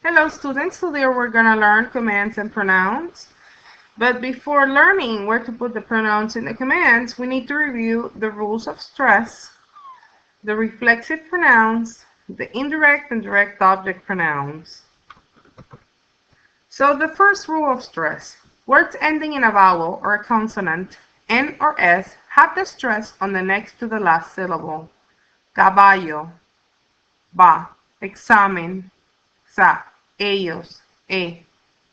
Hello students, today we're going to learn commands and pronouns. But before learning where to put the pronouns in the commands, we need to review the rules of stress, the reflexive pronouns, the indirect and direct object pronouns. So the first rule of stress, words ending in a vowel or a consonant, N or S, have the stress on the next to the last syllable. Caballo, va, examen, sa, ellos,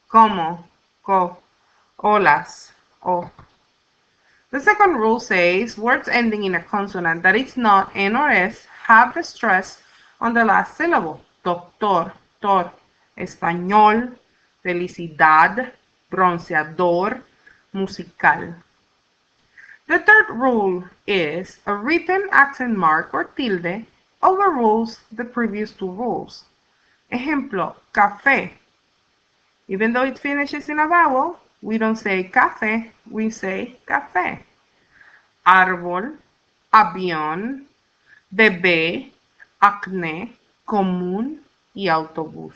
como, co, olas, o. The second rule says words ending in a consonant that is not N or S have the stress on the last syllable. Doctor, tor, español, felicidad, bronceador, musical. The third rule is a written accent mark or tilde overrules the previous two rules. Ejemplo, café. Even though it finishes in a vowel, we don't say café, we say café. Árbol, avión, bebé, acné, común y autobús.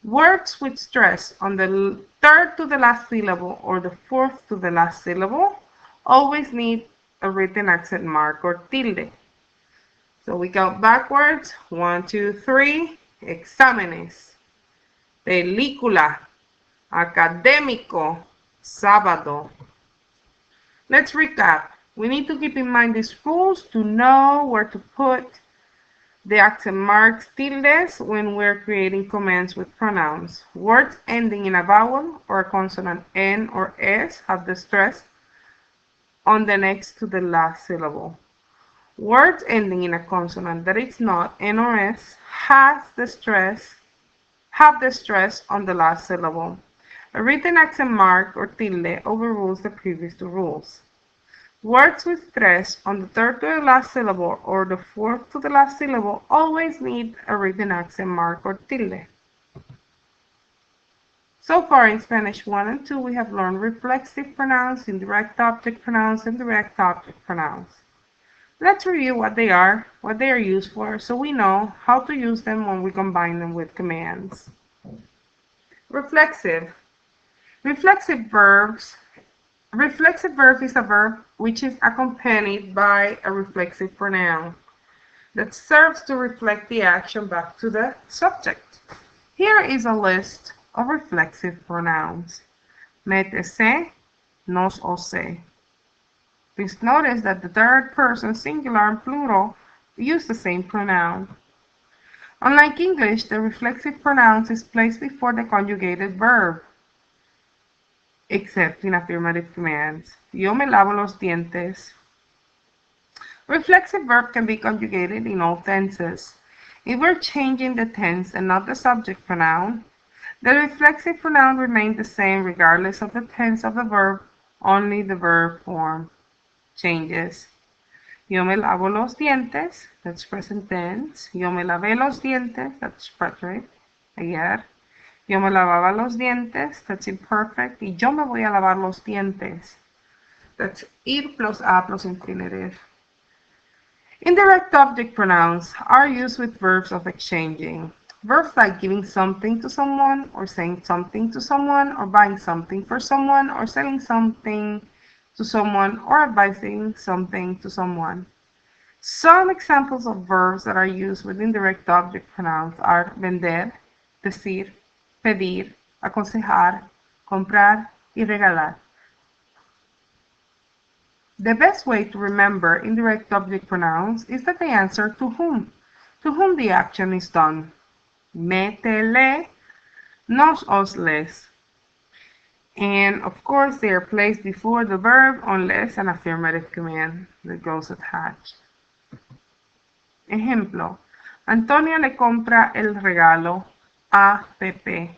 Words with stress on the third to the last syllable or the fourth to the last syllable always need a written accent mark or tilde. So we go backwards. 1, 2, 3. Exámenes. Película. Académico. Sábado. Let's recap. We need to keep in mind these rules to know where to put the accent marks, tildes, when we're creating commands with pronouns. Words ending in a vowel or a consonant N or S have the stress on the next to the last syllable. Words ending in a consonant that is not N or S have the stress on the last syllable. A written accent mark or tilde overrules the previous two rules. Words with stress on the third to the last syllable or the fourth to the last syllable always need a written accent mark or tilde. So far in Spanish 1 and 2 we have learned reflexive pronouns, indirect object pronouns, and direct object pronouns. Let's review what they are used for, so we know how to use them when we combine them with commands. Reflexive. Reflexive verb is a verb which is accompanied by a reflexive pronoun that serves to reflect the action back to the subject. Here is a list of reflexive pronouns. Métese, nos o se. Please notice that the third person singular and plural use the same pronoun. Unlike English, the reflexive pronouns is placed before the conjugated verb, except in affirmative commands. Yo me lavo los dientes. Reflexive verb can be conjugated in all tenses. If we're changing the tense and not the subject pronoun, the reflexive pronoun remains the same regardless of the tense of the verb, only the verb form changes. Yo me lavo los dientes, that's present tense. Yo me lavé los dientes, that's perfect. Ayer. Yo me lavaba los dientes, that's imperfect. Y yo me voy a lavar los dientes, that's ir plus a plus infinitive. Indirect object pronouns are used with verbs of exchanging. Verbs like giving something to someone, or saying something to someone, or buying something for someone, or selling something to someone, or advising something to someone. Some examples of verbs that are used with indirect object pronouns are vender, decir, pedir, aconsejar, comprar, y regalar. The best way to remember indirect object pronouns is that they answer to whom the action is done. Métele, nos os les. And of course they are placed before the verb unless an affirmative command that goes attached. Ejemplo, Antonio le compra el regalo a Pepe.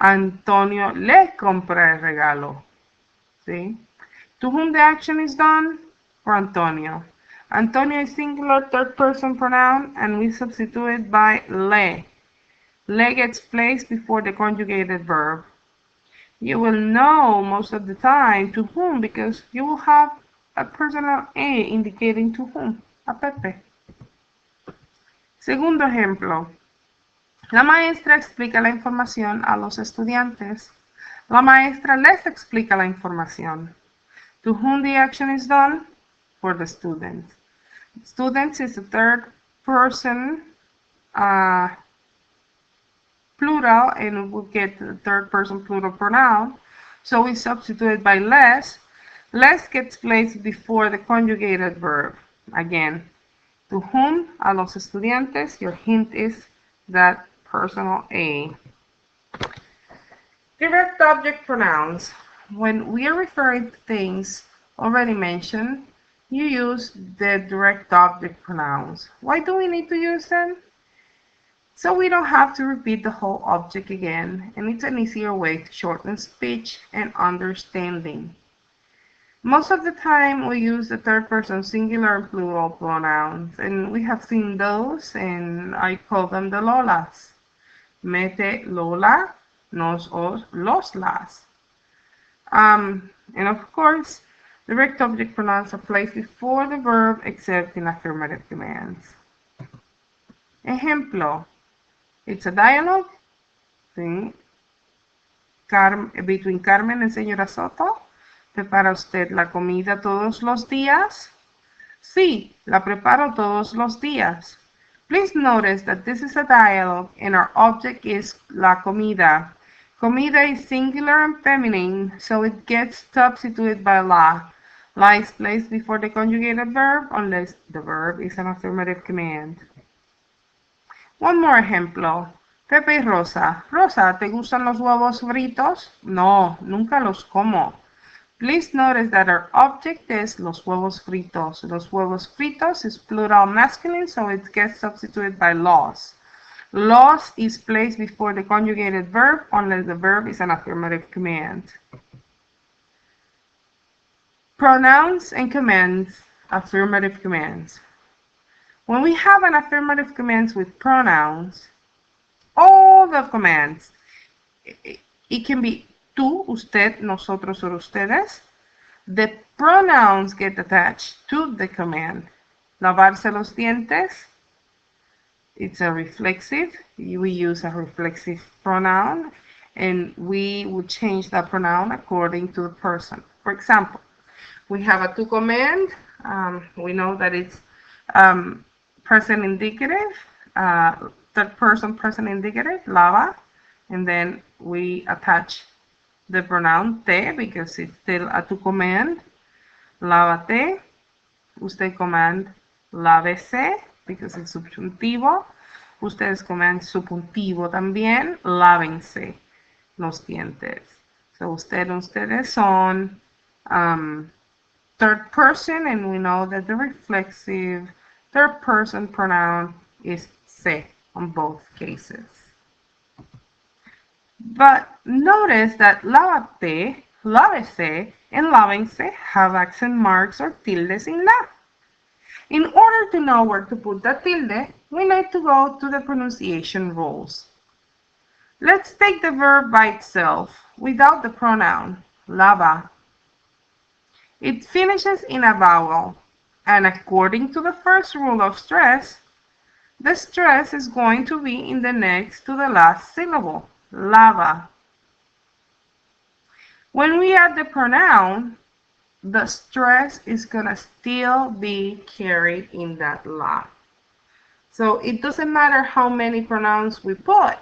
Antonio le compra el regalo. See? To whom the action is done? For Antonio. Antonio is singular third person pronoun and we substitute it by le. Le gets placed before the conjugated verb. You will know most of the time to whom because you will have a personal A indicating to whom, a Pepe. Segundo ejemplo. La maestra explica la información a los estudiantes. La maestra les explica la información. To whom the action is done? For the students. Students is the third person plural, and we'll get the third person plural pronoun. So we substitute it by les. Les gets placed before the conjugated verb. Again, to whom? A los estudiantes. Your hint is that personal A. Direct object pronouns. When we are referring to things already mentioned, you use the direct object pronouns. Why do we need to use them? So we don't have to repeat the whole object again, and it's an easier way to shorten speech and understanding. Most of the time we use the third person singular and plural pronouns, and we have seen those, and I call them the lolas. Mete Lola, nos, os, los, las. And of course, direct object pronouns are placed before the verb except in affirmative commands. Ejemplo. It's a dialogue between Carmen and Señora Soto. ¿Prepara usted la comida todos los días? Sí, la preparo todos los días. Please notice that this is a dialogue and our object is la comida. Comida is singular and feminine, so it gets substituted by la. La is placed before the conjugated verb unless the verb is an affirmative command. One more ejemplo. Pepe y Rosa. Rosa, ¿te gustan los huevos fritos? No, nunca los como. Please notice that our object is los huevos fritos. Los huevos fritos is plural masculine, so it gets substituted by los. Los is placed before the conjugated verb unless the verb is an affirmative command. Pronouns and commands, affirmative commands. When we have an affirmative commands with pronouns, all the commands, it can be tú, usted, nosotros, or ustedes. The pronouns get attached to the command. Lavarse los dientes, it's a reflexive. We use a reflexive pronoun, and we would change that pronoun according to the person. For example, we have a to command. We know that it's present indicative, third person present indicative, lava, and then we attach the pronoun te because it's still a to command. Lávate. Usted command lávese because it's subjuntivo. Ustedes command subjuntivo también. Lávense los dientes. So ustedes son third person, and we know that the reflexive third person pronoun is se on both cases. But notice that lávate, lávese, and lávense have accent marks or tildes in la. In order to know where to put the tilde, we need to go to the pronunciation rules. Let's take the verb by itself, without the pronoun, lava. It finishes in a vowel, and according to the first rule of stress, the stress is going to be in the next to the last syllable, lava. When we add the pronoun, the stress is going to still be carried in that la. So it doesn't matter how many pronouns we put,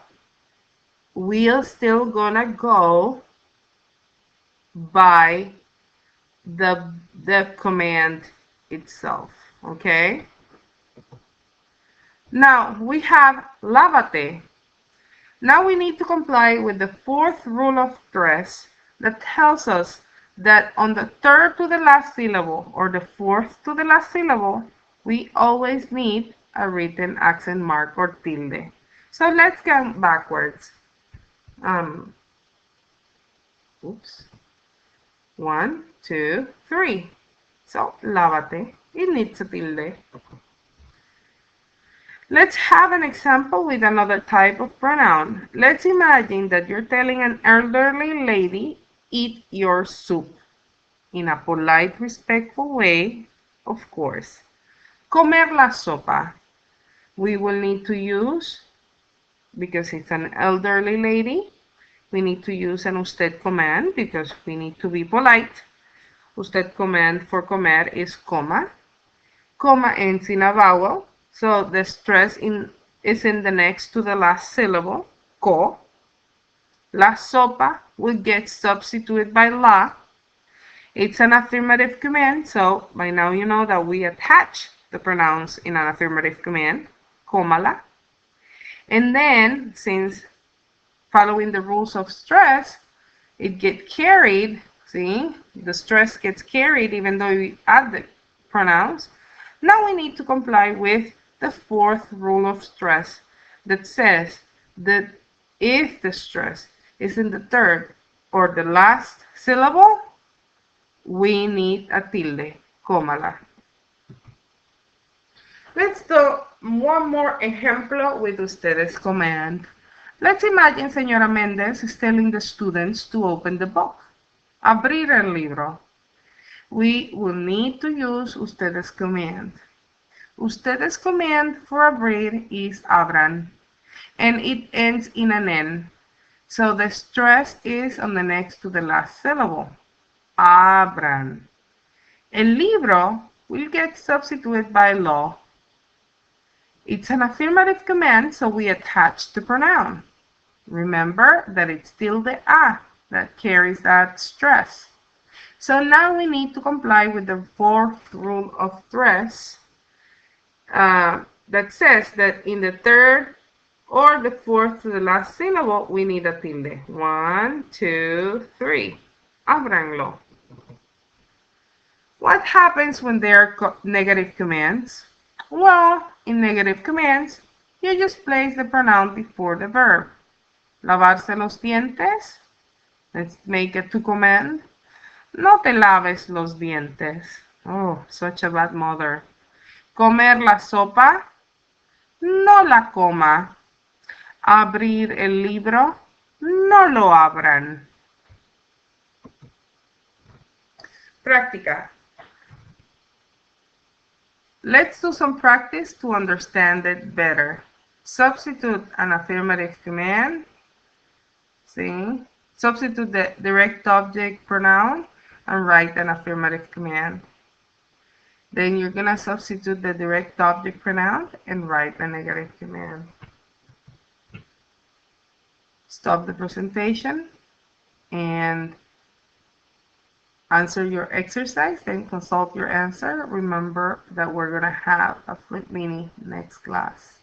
we're still going to go by the command itself, okay? Now we have lávate. Now we need to comply with the fourth rule of stress that tells us that on the third to the last syllable or the fourth to the last syllable, we always need a written accent mark or tilde. So let's go backwards. Oops. 1, 2, 3. So lávate, it needs a tilde. Let's have an example with another type of pronoun. Let's imagine that you're telling an elderly lady, eat your soup. In a polite, respectful way, of course. Comer la sopa. We will need to use because it's an elderly lady. We need to use an usted command because we need to be polite. Usted command for comer is coma. Coma ends in a vowel, so the stress is in the next to the last syllable, co. La sopa will get substituted by la. It's an affirmative command, so by now you know that we attach the pronouns in an affirmative command, cómala. And then, since following the rules of stress, it gets carried, see, the stress gets carried even though we add the pronouns. Now we need to comply with the fourth rule of stress that says that if the stress is in the third or the last syllable, we need a tilde, cómala. Let's do one more ejemplo with ustedes command. Let's imagine señora Mendez is telling the students to open the book. Abrir el libro. We will need to use ustedes command. Ustedes command for abrir is abran, and it ends in an N. So the stress is on the next to the last syllable. Abran. El libro will get substituted by lo. It's an affirmative command, so we attach the pronoun. Remember that it's still the a that carries that stress. So now we need to comply with the fourth rule of stress that says that in the third or the fourth to the last syllable, we need a tilde. 1, 2, 3. Ábranlo. What happens when there are negative commands? Well, in negative commands, you just place the pronoun before the verb. Lavarse los dientes. Let's make it to command. No te laves los dientes. Oh, such a bad mother. Comer la sopa. No la coma. Abrir el libro. No lo abran. Práctica. Let's do some practice to understand it better. Substitute an affirmative command. See? Substitute the direct object pronoun and write an affirmative command. Then you're going to substitute the direct object pronoun and write a negative command. Stop the presentation and answer your exercise, then consult your answer. Remember that we're going to have a flip mini next class.